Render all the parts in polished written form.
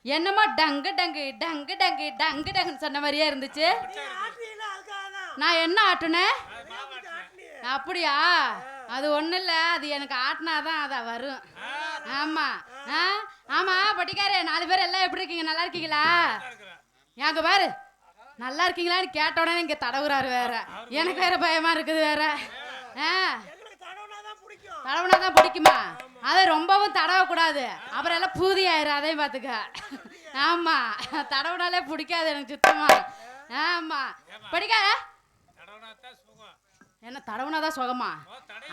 என்னமோ டங்கு டங்கு டங்கு டங்கு டங்கு டங்குன்னு சொன்ன மாதிரியே இருந்துச்சு. நான் என்ன ஆட்டுனேன்? அப்படியா? அது ஒன்றும் இல்லை, அது எனக்கு ஆட்டினாதான் அதை வரும். ஆமாம். ஆமாம் பட்டிக்காரு, 4 பேர் எல்லாம் எப்படி இருக்கீங்க? நல்லா இருக்கீங்களா? எங்க பாரு, நல்லா இருக்கீங்களான்னு கேட்ட உடனே இங்கே தடவுறாரு வேற. எனக்கு வேற பயமா இருக்குது வேற. தடவுனாதான் பிடிக்குமா? அதை ரொம்பவும் தடவக்கூடாது, அப்புறம் எல்லாம் பூதி ஆயிரும். அதையும் பார்த்துக்க. ஆமா, தடவுனாலே பிடிக்காது எனக்கு சுத்தமா. ஆமா படிக்க என்ன தடவுனாதான் சுகமா?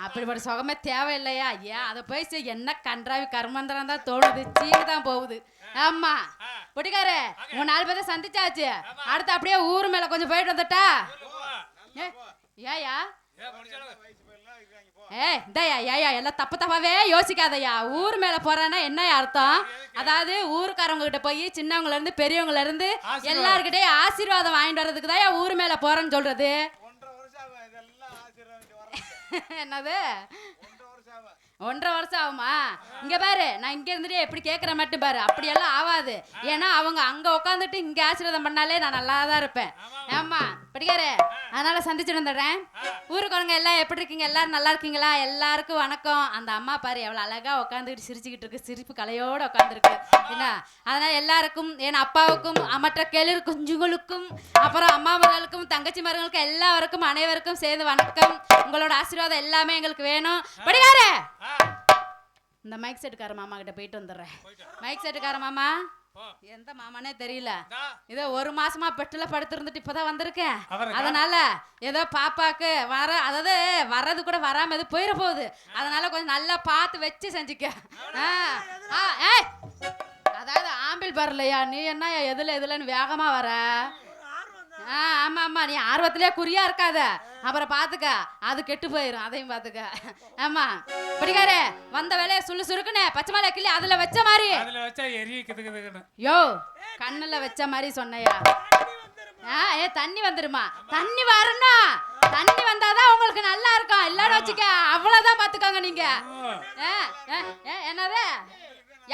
அப்படிப்பட்ட சுகமே தேவையில்லையா? ஏன் அதை போய் என்ன கன்றாவி கர்மந்திரம் தான் தோணுது, சீனு தான் போகுது. ஆமா பொடிக்காரு, உங்க 4 பேரை சந்திச்சாச்சு. அடுத்து அப்படியே ஊர் மேல கொஞ்சம் போயிட்டு வந்துட்டா. ஏயா ஏயா எல்லாம் தப்பு தப்பாவே யோசிக்காதயா. ஊர் மேல போறான்னா என்ன அர்த்தம்? அதாவது ஊருக்காரவங்க கிட்ட போய் சின்னவங்கள இருந்து பெரியவங்கள இருந்து எல்லார்கிட்டே ஆசீர்வாதம் வாங்கிட்டு வர்றதுக்கு தான் ஊர் மேல போறேன்னு சொல்றது. என்னது 1.5 வருஷம் ஆகுமா? இங்க பாரு, நான் இங்க இருந்துட்டு எப்படி கேட்கற மட்டும் பாரு, அப்படியெல்லாம் ஆகாது. ஏன்னா அவங்க அங்க உட்காந்துட்டு இங்க ஆசீர்வாதம் பண்ணாலே நான் நல்லா தான் இருப்பேன். ஆமா படிக்காரு, அதனால சந்திச்சுட்டு வந்துடுறேன். ஊருக்காரங்க எல்லாம் எப்படி இருக்கீங்க? எல்லாரும் நல்லா இருக்கீங்களா? எல்லாருக்கும் வணக்கம். அந்த அம்மா பாரு எவ்வளவு அழகா உட்காந்துக்கிட்டு சிரிச்சுக்கிட்டு இருக்கு, சிரிப்பு கலையோட உட்காந்துருக்கு. என்ன அதனால எல்லாருக்கும், என் அப்பாவுக்கும் மற்ற கேளு குஞ்சுகளுக்கும் அப்புறம் அம்மாவர்களுக்கும் தங்கச்சி மருகளுக்கும் எல்லாருக்கும் அனைவருக்கும் சேர்ந்து வணக்கம். உங்களோட ஆசீர்வாதம் எல்லாமே எங்களுக்கு வேணும். படிக்காரு, இந்த மைக் செட்டுக்கார மாமா கிட்ட போயிட்டு வந்துடுறேன். மைக் செட்டுக்கார மாமா எந்த மாமானே தெரியல. இதோ 1 மாசமா பெட்டுல படுத்திருந்துட்டு இப்பதான் வந்திருக்கேன். அதனால ஏதோ பாப்பாக்கு அதாவது வர்றது கூட வராம எது போயிட போகுது. அதனால கொஞ்சம் நல்லா பார்த்து வச்சு செஞ்சுக்க. அதாவது ஆம்பிள் பரலையா, நீ என்ன எதுலன்னு வேகமா வர? ஆமா ஆமா, நீ ஆர்வத்திலே குறியா இருக்காத, அப்புறம் பாத்துக்க அது கெட்டு போயிரும். அதையும் பாத்துக்க. ஆமா படிக்காரு, வந்த வேலையை சுறுசுறுக்குன்னு பச்சை மலை கிள்ளி அதுல வச்ச மாதிரி யோ கண்ணுல வச்ச மாதிரி சொன்னையா? தண்ணி வந்துருமா? தண்ணி வரணும், தண்ணி வந்தாதான் உங்களுக்கு நல்லா இருக்கும். எல்லாரும் வச்சுக்க, அவ்வளவுதான் பாத்துக்கோங்க நீங்க. என்னது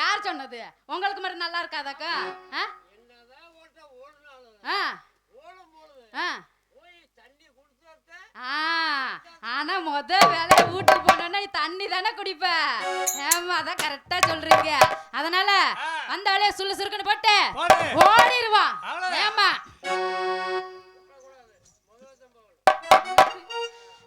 யார் சொன்னது? உங்களுக்கு மட்டும் நல்லா இருக்காதாக்கா? ஆனா வேலையை வீட்டுக்கு போனோன்னா நீ தண்ணி தானே குடிப்ப. ஏமா அதான் கரெக்டா சொல்றீங்க. அதனால வந்த வேலையை சுறுசுறுக்குன்னு போட்டு ஓடிடுவான். ஏமா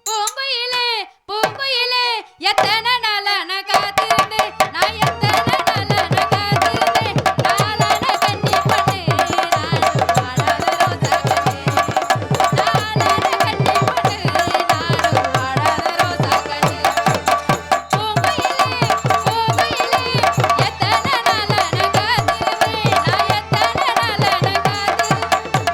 பூங்குயிலே பூங்குயிலே எத்தனை நாள நான் காத்திருந்து, நான் எத்தனை நாள நான் காத்திருந்து, நாளான கண்ணி பண்ணு நானும் வாடாத ரோசா கண்ணு, நாளான கண்ணி பண்ணு நானும் வாடாத ரோசா கண்ணு. பூங்குயிலே பூங்குயிலே எத்தனை நாள நான் காத்திருந்து, நான் எத்தனை நாள நான் காத்திருந்து,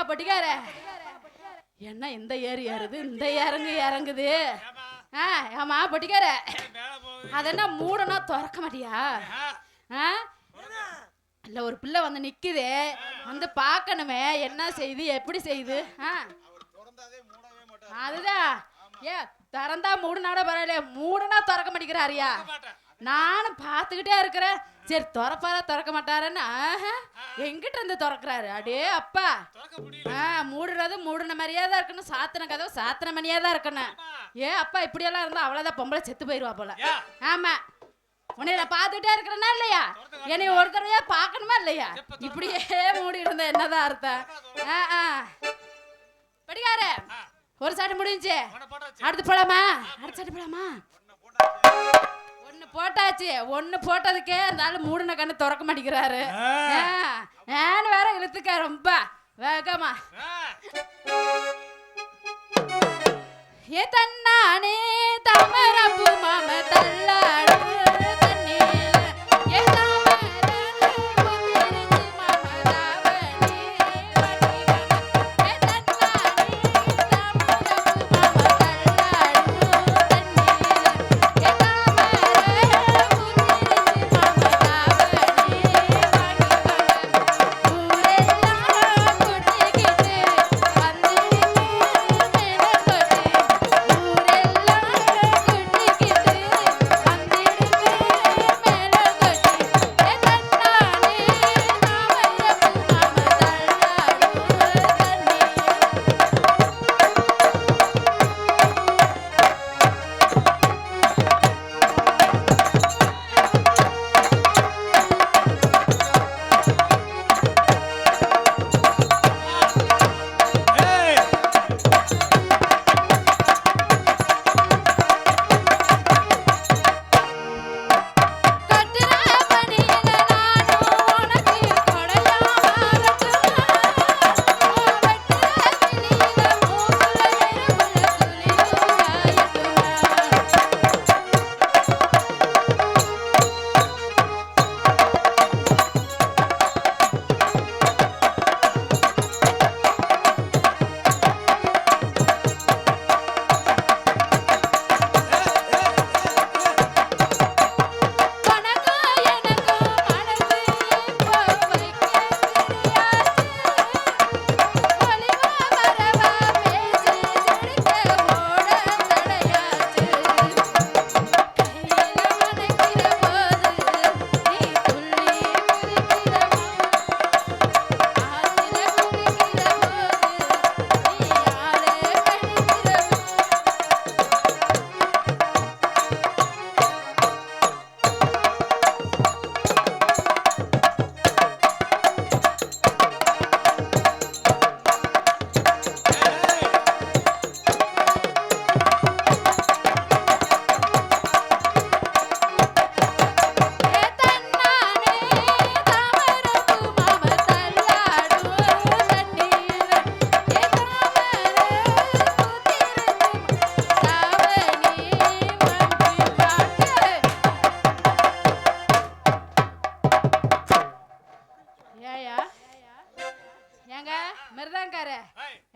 பொட்டிக்கார என்ன இந்த ஏறு ஏறுது இந்த இறங்குது ஆமா பொட்டிக்கார அதென்ன மூடனா திறக்க மாட்டியா இல்ல ஒரு பிள்ளை வந்து நிக்குது வந்து பாக்கணுமே என்ன செய்து எப்படி செய்து அதுதான் ஏ திறந்தா மூடுனாட பரவாயில்ல மூடனா திறக்க மாட்டேங்கிறாரியா நானும் பாத்துக்கிட்டே இருக்கிறேன் சரி திறக்க மாட்டாருன்னு எங்கிட்ட இருந்து திறக்கிறாரு அடே அப்பா மூடுறது மூடுன மாதிரியே தான் இருக்கணும் சாத்தின கதவு சாத்தின மணியா தான் இருக்கணும் அப்பா இப்படியெல்லாம் இருந்தா அவ்வளவுதான் பொம்பளை செத்து போயிருவா போல ஆமா உன்னை நான் பாத்துக்கிட்டே இருக்கிறேன்னா இல்லையா என்னை ஒரு தடவையா பாக்கணுமா இல்லையா இப்படியே மூடி இருந்த என்னதான் அர்த்தம் படிக்கார ஒரு சாட்டு முடிஞ்சு அடுத்து போலாமா அடுத்த சாட்டு போலாமா ஒன்னு போட்டாச்சு ஒன்னு போட்டதுக்கே அந்த ஆளு மூடின கண்ணு திறக்க மாட்டேங்கிறாரு ஏன்னு வேற இழுத்துக்க ரொம்ப வேகமா ஏ தன்னானே தமரப்பு மாம தள்ளாடு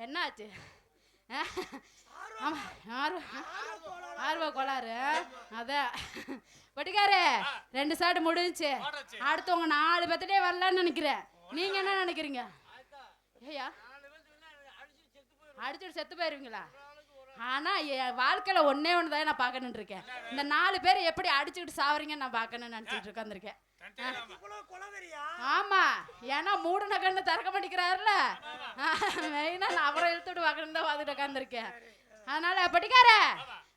என்னாச்சு ஆர்வ கோளாறு அதான் வட்டிக்காரே 2 சாட்டு முடிஞ்சுச்சு அடுத்தவங்க 4 பேர்த்துட்டே வரலான்னு நினைக்கிறேன் நீங்க என்ன நினைக்கிறீங்க ஏயா அடிச்சுட்டு செத்து போயிருவீங்களா ஆனா என் வாழ்க்கையில ஒன்னே ஒண்ணுதான் நான் பாக்கணும்னு இருக்கேன் இந்த 4 பேர் எப்படி அடிச்சுட்டு சாவறீங்கன்னு நான் பாக்கணும்னு நினைச்சிட்டு உட்காந்துருக்கேன் ஆமா ஏன்னா மூடன கண்ணு திறக்க மாட்டேங்கிறாருல மெயினா நான் அவரை இழுத்துட்டு வாக்கணும் தான் பார்த்துட்டு உட்காந்துருக்கேன் அதனால படிக்கார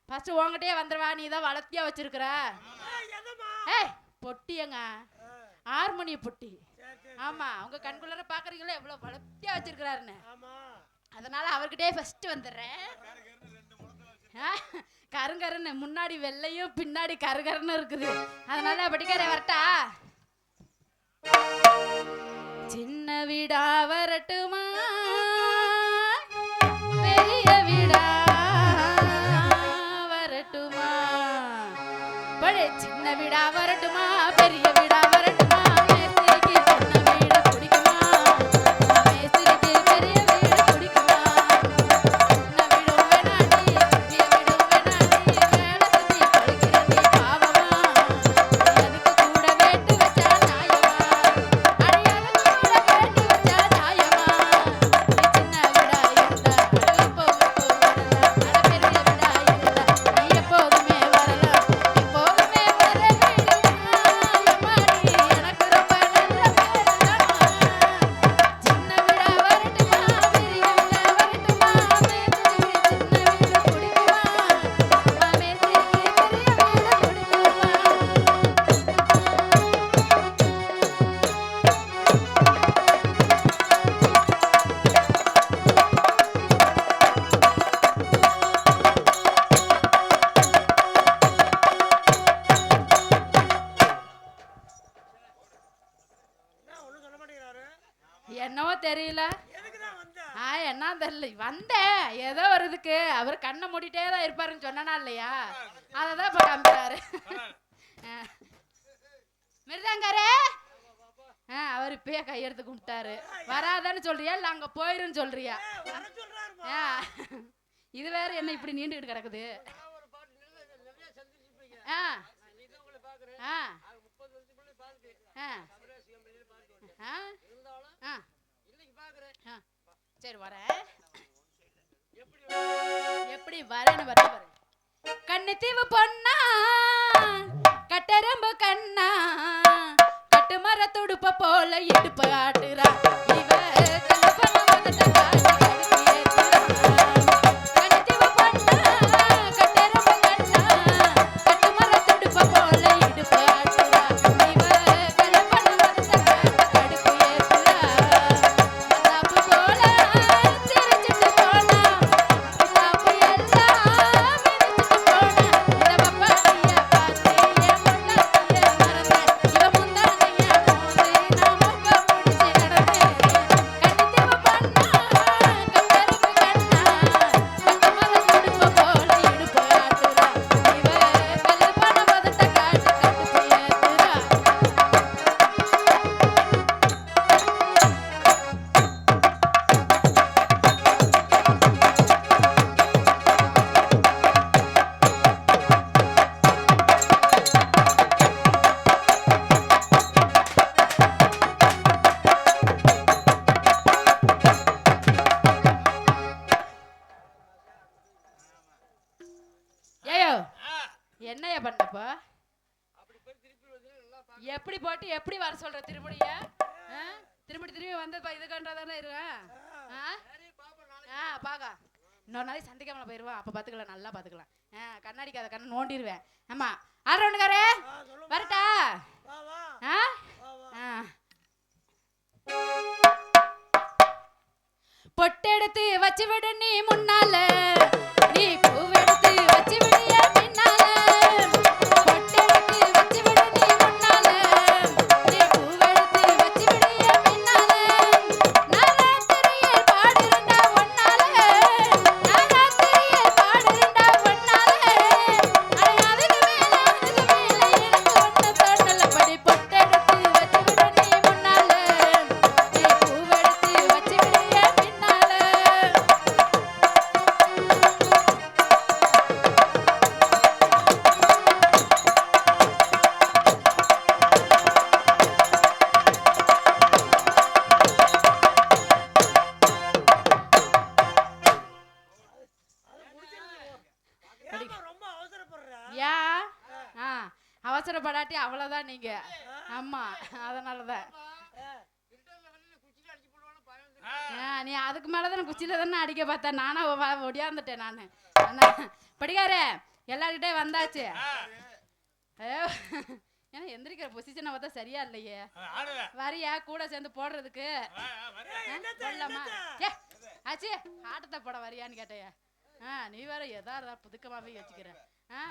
ஃபர்ஸ்ட் உங்ககிட்டயே வந்துருவா நீ தான் வளர்த்தியா வச்சிருக்கிற ஏய் பொட்டியங்க ஹார்மோனிய பொட்டி ஆமா உங்க கண்குள்ளார பாக்குறீங்களா எவ்வளவு வளர்த்தியா வச்சிருக்கிறாருன்னு அதனால அவர்கிட்டயே ஃபர்ஸ்ட் வந்துடுறேன் கருங்கருன்னு முன்னாடி வெள்ளையும் பின்னாடி கருகருன்னு இருக்குது அதனால படிக்கார வரட்டா சின்ன வீடா வரட்டுமா பெரிய வீடா வரட்டுமா படி சின்ன வீடா வரட்டுமா பெரிய வீடா வரட்டுமா மேஸ்திரிக்கு சின்ன வீடு பிடிக்குமா மேஸ்திரிக்கு பெரிய வீடு என்ன தெரியல வந்தேன் ஏதோ ஒரு இதுக்கு அவர் கண்ணை மூடிட்டே தான் இருப்பாருன்னு சொன்னா இல்லையா அததான் இப்ப காமிக்கிறாரு மிருதாங்காரே அவர் இப்பயே கையெடுத்து கும்பிட்டாரு வராதான்னு சொல்றியா இல்ல அங்க போயிருன்னு சொல்றியா இது வேற என்ன இப்படி நீண்டுகிட்டு கிடக்குது சரி வரேன் எப்படி வரேன்னு வரேன் பாரு கண்ணுத்தீவு பொண்ணா கட்டரம்பு கண்ணா கட்டு மர துடுப்ப போல இடுப்பு ஆட்டுறா இவ என்னைய பண்ணப்ப எப்படி போட்டு எப்படி வர சொல்ற திருப்படிய திரும்பி திரும்பி வந்து இதுக்கன்றதானே இருக்கேன் பாக்கா இன்னொரு நாளைக்கு சந்திக்காமல போயிருவான் அப்ப பாத்துக்கலாம் நல்லா பாத்துக்கலாம் கண்ணாடிக்கு அதை கண்ணை நோண்டிடுவேன் ஆமா ஆல்ரவுண்டுக்காரே வரட்டா பொட்டெடுத்து வச்சு விடு நீ முன்னால நீ பூவெடுத்து வச்சு விடிய பின்னால பொட்டெடுத்து வச்சு விடு நீ முன்னால நீ பூவெடுத்து வச்சு விடிய பின்னால நாராத்திரியே பாடுறண்டா ஒன்னால நாராத்திரியே பாடுறண்டா ஒன்னால அதுக்கு மேல எனக்கு ஒண்ணு தோணல படி பொட்டெடுத்து வச்சு விடு நீ முன்னால நீ பூவெடுத்து வச்சு விடிய பின்னால அவசரப்படாட்டி அவ்வளவுதான் நீங்க ஆமா அதனாலதான் நீ அதுக்கு மேலதான் குச்சியில தானே அடிக்க பார்த்தேன் நானா ஒடியாந்துட்டேன் நானு படிக்காரு எல்லார்கிட்டே வந்தாச்சு ஏன்னா எந்திரிக்கிற பொசிஷனை பார்த்தா சரியா இல்லையே வரியா கூட சேர்ந்து போடுறதுக்கு சொல்லலாமா ஆச்சு ஆட்டத்தை போட வரியான்னு கேட்டையா நீ வேற எதா புதுக்கமாவே வச்சுக்கிற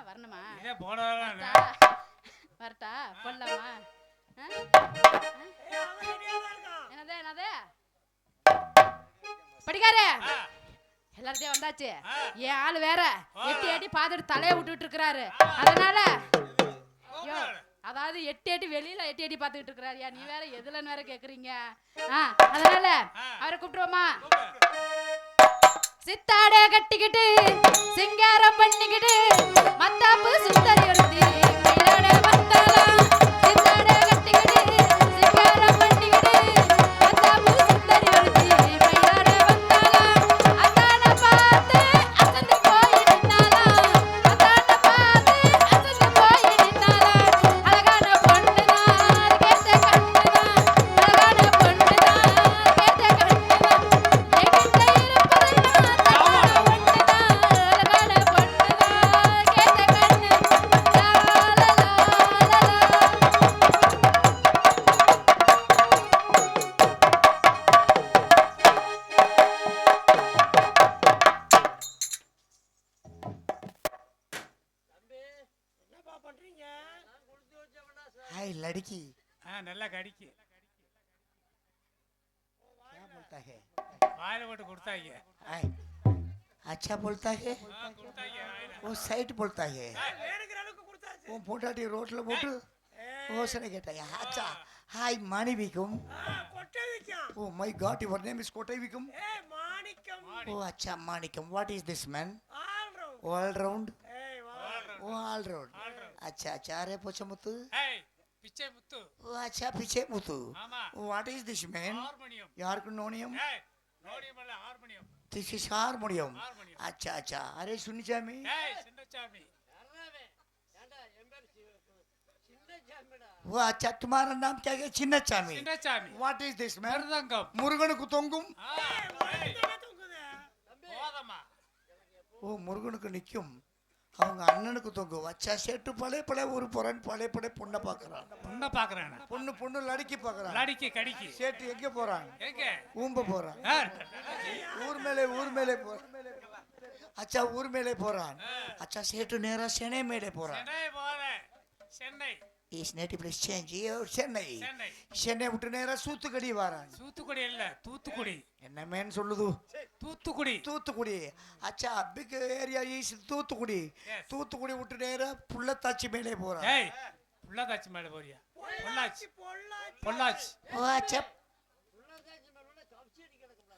வரணுமா வரட்டா போடலாமா என்னதே என்னதே படிக்காரு எல்லார்ட்டையும் வந்தாச்சு என் ஆளு வேற எட்டி எட்டி பாத்துட்டு தலைய விட்டுட்டு இருக்கிறாரு அதனால அதாவது எட்டி எட்டி வெளியில எட்டி எட்டி பாத்துக்கிட்டு இருக்கிறாரியா நீ வேற எதுலன்னு வேற கேக்குறீங்க அதனால அவரை கூப்பிட்டுவோமா சித்தாடே கட்டிக்கிட்டு சிங்காரம் பண்ணிக்கிட்டு மத்தாப்பு சுத்தரி வருது மயிலாட வந்தாலாம் சித்தாடே கட்டிக்கிட்டு சிங்காரம் பண்ணிக்கிட்டு மத்தாப்பு சுத்தரி வருது மயிலாட வந்தாலாம் அத்தான பார்த்து அசந்து போய் நின்னாலாம் அத்தான பார்த்து அசந்து போய் நின்னாலாம் அழகான பொண்ணுதான் கேட்ட கண்ணுதான் அழகான பொண்ணுதான் கேட்ட கண்ணுதான் என்கிட்ட இருப்பதெல்லாம் लड़की हाँ नल्ला गाड़ी की क्या बोलता है வாயில போட்டு கொடுத்தாங்க. अच्छा बोलता है वो साइड बोलता है वो पोटाटी रोटல போட்டு ஓசனை கேட்டாயா अच्छा हाय माणिविकम oh my god your name is कोटैविकम oh अच्छा Manickam what is this man all round oh all round अच्छा अच्छा अरे पोचमुத்து பிச்சை முத்து. oh अच्छा पीछे मुतु ஆமா. what is this man harmonium. யாருக்கு நோனியம் நோனியம் இல்ல, harmonium. this is harmonium harmonium. अच्छा अच्छा अरे सुनिचामी சின்னசாமி. वो अच्छा तुम्हारा नाम क्या है Chinnasamy Chinnasamy. What is this man மருதங்கம். முருகனுக்கு தொங்கும் போதமா. ஓ முருகனுக்கு நிக்கும் அவங்க அண்ணனுக்கு தொங்கும் வச்சா செட்டு பழைய பழைய ஒரு பொறன் பழைய பழைய பொண்ணை பாக்குறான் பொண்ணை பாக்குறேன். பொண்ணு பொண்ணு லடிக்கி பாக்குறான் லடிக்கி கடிக்கி. சேட்டு எங்க போறான் எங்க? ஊம்ப போறான் ஊர் மேலே போறான் अच्छा ஊர் மேலே போறான் अच्छा सेठ நேரா சென்னை மேலே போறான் சென்னை போல. சென்னை. इस नेटिव प्लेस चेंज और சென்னை சென்னை. சென்னை விட்டு நேரா சூத்துக்கடி வரான் தூத்துக்குடி இல்ல, தூத்துக்குடி. என்ன மேன் சொல்லுது தூத்துக்குடி. தூத்துக்குடி अच्छा big area is Thoothukudi Thoothukudi விட்டு நேரா புள்ளத்தாச்சி மேலே போறான் ஏய், புள்ளதாச்சி மேல போறியா? பொள்ளாச்சி. பொள்ளாச்சி. ஓ अच्छा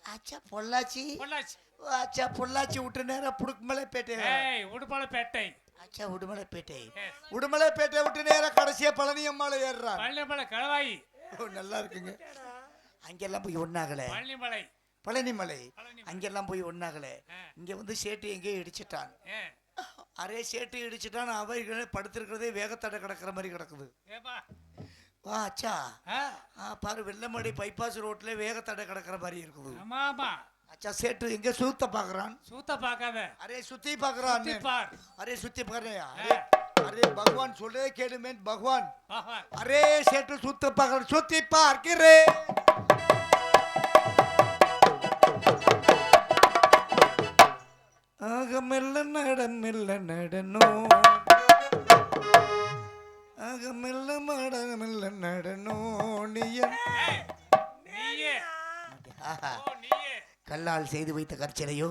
अच्छा பொள்ளாச்சி பொள்ளாச்சி. ஓ अच्छा பொள்ளாச்சி விட்டு நேரா புடுக்குமலைப்பேட்டை ஏய், உடுமலைப்பேட்டை. अच्छा உடுமலைப்பேட்டை Yes. உடுமலைப்பேட்டை விட்டு நேரா கடைசியா பழனி அம்மாளை ஏறுறான் பழனிமலை கலவாயி. ஓ நல்லா இருக்குங்க அங்கெல்லாம் போய் ஒண்ணாகல பழனிமலை. பழனிமலை பழனிமலை. அங்கெல்லாம் போய் ஒண்ணாகல இங்க வந்து சேட்டு எங்கேயோ இடிச்சிட்டான் அரே சேட்டு இடிச்சிட்டான் அவைகளே படுத்திருக்கிறதே வேகத்தடை கிடக்கிற மாதிரி கிடக்குது ஏப்பா. வா அச்சா பாரு வெள்ளமடி பைபாஸ் ரோட்ல வேகத்தடை கிடக்கிற மாதிரி இருக்குது ஆமா ஆமா. अच्छा सेठ எங்க சூத்த பாக்குறான் சூத்த பார்க்காத. अरे சுத்தி பாக்குறான் சுத்தி பார். अरे சுத்தி பாக்குறியா अरे भगवान சொல்றே கேடு மேன் भगवान பகவான். अरे सेठ சுத்த பாக்குறான் சுத்தி பார்க்கிறே ஆக மெல்ல நடனோ ஆக மெல்ல நடனோ நீயே. நீயே. ஆஹா ஓ, நீயே. கல்லால் செய்து வைத்த கற்சிலையோ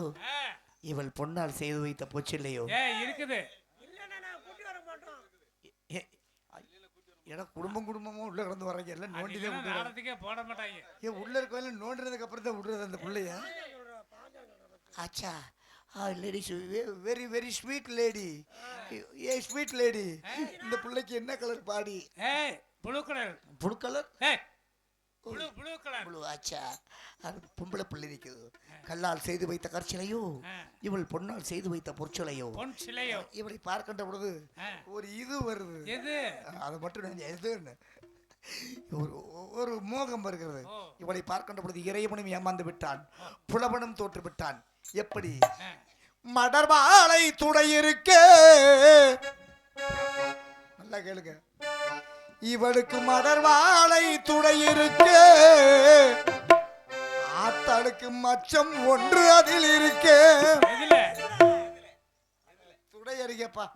இவள் பொன்னால் செய்து வைத்த பொச்சில்லையோ இருக்குது. ஏன்னா குடும்பமா உள்ள கிடந்து வர்றாங்க எல்லாம் நோண்டிதான் விட்டு நாடத்துக்கே போட மாட்டாங்க. ஏன் உள்ள இருக்கவங்க நோண்டினதுக்கு அப்புறம் தான் விடுறது அந்த பிள்ளைய ஆச்சா ladies very very sweet lady ஏ ஸ்வீட் லேடி இந்த பிள்ளைக்கு என்ன கலர் பாடி ஏய், ப்ளூ கலர். ப்ளூ கலர் ஏய், ப்ளூ கலர். ப்ளூ ஆச்சா அது பொம்பளை பிள்ளை இருக்குது கல்லால் செய்து வைத்த கற்சிலையோ இவள் பொன்னால் செய்து வைத்த பொற்சிலையோ பொன் சிலையோ. இவளை பார்க்கின்ற பொழுது ஒரு இது வருது எது? அதை மட்டும் நான் எதுன்னு ஒரு மோகம் வருகிறது இவளை பார்க்கின்ற பொழுது இறைவனும் ஏமாந்து விட்டான் புலவனும் தோற்று விட்டான் எப்படி மடர்வாளை துணை இருக்க நல்லா கேளுங்க இவளுக்கு மடர்வாளை துணை இருக்க ஆத்தாளுக்கு மச்சம் ஒன்று அதில் இருக்க துணை அறிக்கப்பா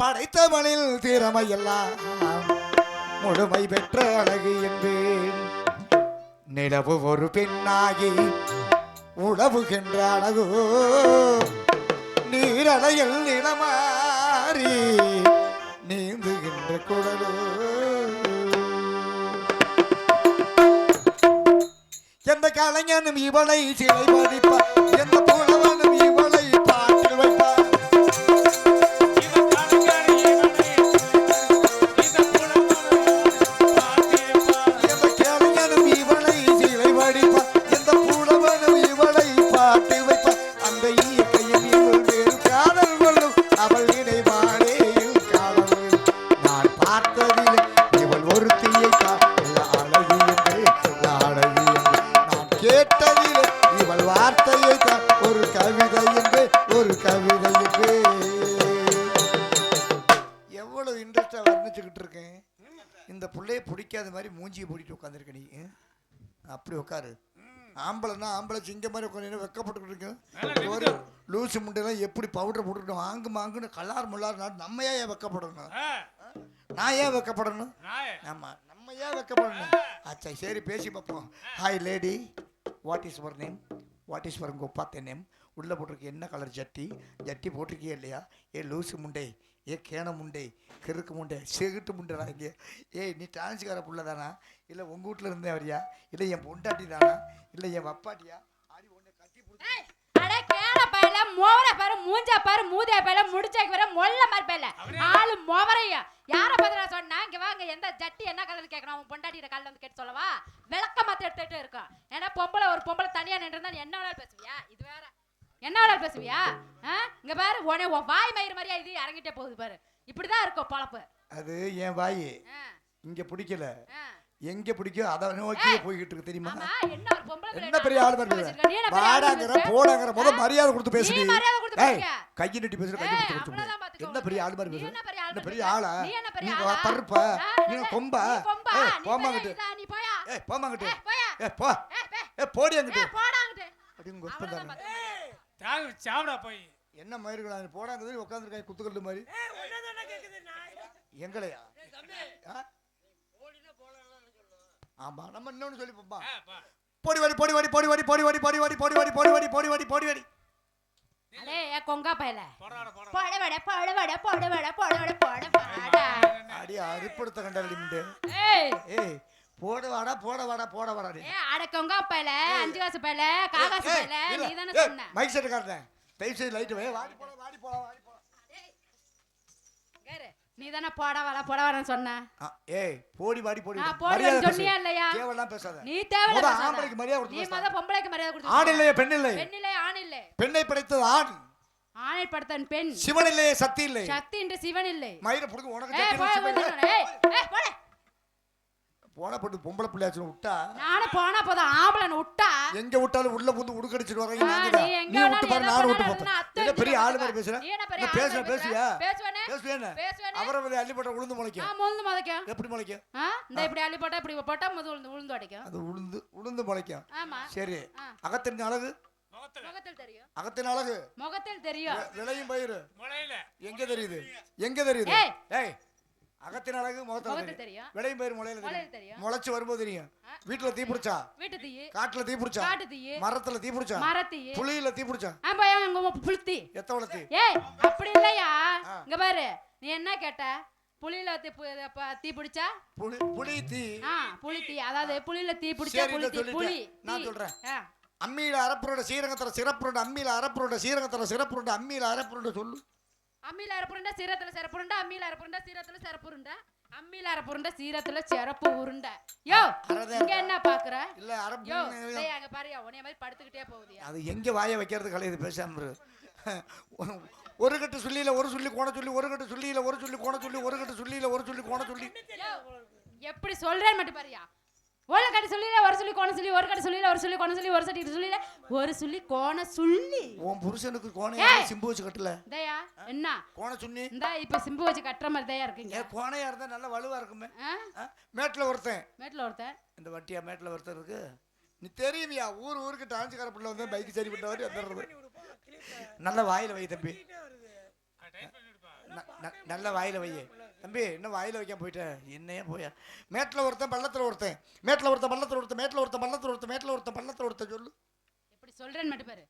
படைத்தவனில் திறமை எல்லாம் முழுமை பெற்ற அழகு என்பேன் நிலவு ஒரு பெண்ணாகி உழவுகின்ற அழகு நீரலையில் நிலமாறி நீந்துகின்ற குழலு எந்த கலைஞனும் இவளை சிலை வடிப்பார் எந்த புலவனும் இவளை பாட்டில் வைப்பார் அப்படி உட்காரு ஆம்பளைன்னா ஆம்பளை சிங்க மாதிரி உட்காந்து வெக்கப்பட்டு இருக்கு ஒரு லூசு முட்டையெல்லாம் எப்படி பவுடர் போட்டுக்கிட்டோம் ஆங்கு மாங்குன்னு கல்லார் முள்ளார் நாடு நம்ம ஏன் வெக்கப்படணும் நான் ஏன் வெக்கப்படணும் ஆமா நம்ம ஏன் வெக்கப்படணும் அச்சா சரி பேசி பார்ப்போம் hi lady what is your name, what is your கொப்பாத்த நேம், உள்ளே போட்டிருக்கு என்ன கலர் ஜட்டி, ஜட்டி போட்டிருக்கியா இல்லையா, ஏ லூசு முண்டை, ஏ கேன முண்டை, கிறுக்கு முண்டை, செகுட்டு முண்டைடா இங்கே, ஏய் நீ டான்ஸுக்கார புள்ள தானா, இல்லை உங்கள் வீட்டில் இருந்தே வரியா, இல்லை என் பொண்டாட்டி தானா, இல்லை என் வப்பாட்டியா, ஆடி உன்னை கட்டி பிடிச்சி அட கேன பையல மோவர பாரு, மூஞ்சா பாரு, மூதியா பையல, முடிச்சாக்கு வர மொல்ல மாதிரி பையல, ஆளு மோவரையா. யார பத்திரா சொன்னா இங்க வாங்க, எந்த ஜட்டி என்ன கலர் கேட்கணும், அவன் பொண்டாட்டியோட கால்ல வந்து கேட்டு சொல்லவா, விளக்க மாத்த எடுத்துட்டு இருக்கும். ஏன்னா ஒரு பொம்பளை தனியா நின்றுந்தா நீ என்ன வேணாலும் பேசுவியா, இது வேற என்ன வேணாலும் பேசுவியா. இங்க பாரு உன வாய் மயிறு மாதிரியா இது இறங்கிட்டே போகுது பாரு, இப்படிதான் இருக்கும் பொழப்பு. அது என் வாய் இங்க பிடிக்கல, எங்க பிடிக்கும் அதை நோக்கி போய்கிட்டு இருக்கு தெரியுமா. என்ன பெரிய ஆள் பாருங்க, வாடாங்கற போடாங்கற முத மரியாதை கொடுத்து பேசுடி, கையை நீட்டி பேசுற, கையை கொடுத்து என்ன பெரிய ஆள் மாதிரி பேசுற, என்ன பெரிய ஆளா நீ, பருப்பா நீ, கொம்பா, போமாங்கிட்டு, போமாங்கிட்டு, போ, போடி அங்கிட்டு அப்படிங்க ஒப்பந்தாங்க. சாப்பிடா போய் என்ன மயிர்களா போடாங்கிறது உட்காந்துருக்காங்க குத்துக்கட்டு மாதிரி எங்களையா. ஆமா நம்ம இன்னொன்னு சொல்லி போப்பா, பொடி வாடி பொடி வாடி பொடி வாடி பொடி வாடி பொடி வாடி பொடி வாடி பொடி வாடி பொடி வாடி பொடி வாடி. அடே கொங்கா பையல போட வட போட வட போட வட போட வட போட வாடா அடி அறுப்படுத்த கண்டாடி முண்டே. ஏய் ஏய் போட வாடா போட வாடா போட வாடா. ஏய் அட கொங்கா பையல, அஞ்சு காசு பையல, காகாசு பையல, நீ தான சொன்ன. மைக் செட் காட்டுறேன், தயவு செய்து லைட் வை, வாடி போடா வாடி போடா வாடி போடா. கேரு நீ தான போட வரேன்னு சொன்ன. ஏய் போடி வாடி போடி மரியாதை சொன்னியா இல்லையா, கேவலம் பேசாத. நீ தேவல பேசாத, ஆம்பளைக்கு மரியாதை கொடுத்து நீ மொத பொம்பளைக்கு மரியாதை கொடுத்து. ஆண் இல்லையே பெண் இல்லை, பெண் இல்லை ஆண் இல்லை, பெண்ணை படைத்தது ஆண், ஆணை படைத்தன் பெண், சிவன் இல்லையே சக்தி இல்லை, சக்தி என்று சிவன் இல்லை. மயிரை புடுங்க உனக்கு ஏய் போட போன போட்டு பொம்பளை பிள்ளையாச்சு விட்டா, நானே போனா போதும் ஆம்பளை விட்டா எங்க விட்டாலும் உள்ள புந்து உடுக்கடிச்சிட்டு வர்றீங்க. நீ விட்டு பாரு, நானும் விட்டு போறேன். என்ன பெரிய ஆளு மாதிரி பேசுறேன், பேசுற பேசுவியா, பேசுவேனே பேசுவேனே, அவரை வந்து அள்ளி போட்ட உளுந்து முளைக்கும். உளுந்து முளைக்கும், எப்படி முளைக்கும், இந்த இப்படி அள்ளி போட்டா இப்படி போட்டா உளுந்து அடிக்கும், அது உளுந்து முளைக்கும். ஆமா சரி, அகத்தின் அழகு முகத்தில் தெரியும், அகத்தின் அழகு முகத்தில் தெரியும், விளையும் பயிறு முளையில எங்க தெரியுது, எங்க தெரியுது. ஏய் அகத்தின் அழகு முகத்தில் தெரியும், விளையும் பயிர் முளையில தெரியும், முளைச்சு வரும்போது தெரியும். வீட்டுல தீ பிடிச்சா, வீட்டு தீ, காட்டுல தீ பிடிச்சா, காட்டு தீ, மரத்துல தீ பிடிச்சா, மரத்தீ, புளியில தீ பிடிச்சா, ஆமா எங்க புளித்தி எத்தவள தீ. ஏய் அப்படி இல்லையா, இங்க பாரு நீ என்ன கேட்ட, புளியில தீ பிடிச்சா புளி தீ, புளி தீ, அதாவது புளியில தீ பிடிச்சா புளி தீ. புளி நான் சொல்றேன், அம்மியில அரப்புரோட சீரகத்துல சிறப்புரோட, அம்மியில அரப்புரோட சீரகத்துல சிறப்புரோட, அம்மியில அரப்புரோட சொல்லு. அம்மியில அரப்புருண்டா சீரத்துல சிறப்புருண்டா, அம்மியில அரப்புருண்டா சீரத்துல சிறப்புருண்டா, அம்மியில அரப்புருண்டா சீரத்துல சிறப்பு உருண்டா. யோ இங்க என்ன பாக்குற, இல்ல அரப்பு டேய் அங்க பாருயா, உன்னைய மாதிரி படுத்துக்கிட்டே போகுதியா, அது எங்க வாயை வைக்கிறது கலையுது பேசாம. ஒரு கட்டு சொல்லியில ஒரு சொல்லி கோண சொல்லி, ஒரு கட்டு சொல்லியில ஒரு சொல்லி கோண சொல்லி, ஒரு கட்டு சொல்லியில ஒரு சொல்லி கோண சொல்லி, எப்படி சொல்றேன்னு மட்டும் பாருயா. ஒரு கட்டு சொல்லில ஒரு சொல்லி கோண சொல்லி, ஒரு கட்டு சொல்லில ஒரு சொல்லி கோண சொல்லி, ஒரு சட்டி சொல்லில ஒரு சொல்லி கோண சொல்லி. உன் புருஷனுக்கு கோணையா சிம்பு வச்சு கட்டல தயா, என்ன கோண சொல்லி இந்த இப்ப சிம்பு வச்சு கட்டற மாதிரி தயா இருக்கீங்க. கோணையா இருந்தா நல்ல வலுவா இருக்குமே. மேட்ல ஒருத்தன் இந்த வட்டியா மேட்ல ஒருத்தன் இருக்கு, நீ தெரியுமியா, ஊருக்கு டான்ஸ்கார பிள்ளை வந்து பைக் சரி பண்ணவர் வந்துடுறது. நல்ல வாயில வை தம்பி, நல்ல வாயில வையே தம்பி, என்ன வாயில வைக்க போயிட்ட என்னையே போயா. மேட்ல ஒருத்தன் பள்ளத்துல ஒருத்தன், மேட்ல ஒருத்தன் பள்ளத்துல ஒருத்தன், மேட்ல ஒருத்தன் பள்ளத்துல ஒருத்தன், மேட்ல ஒருத்தன் பள்ளத்துல ஒருத்தன் சொல்லு. எப்படி சொல்றேன்னு மட்டும் பாரு.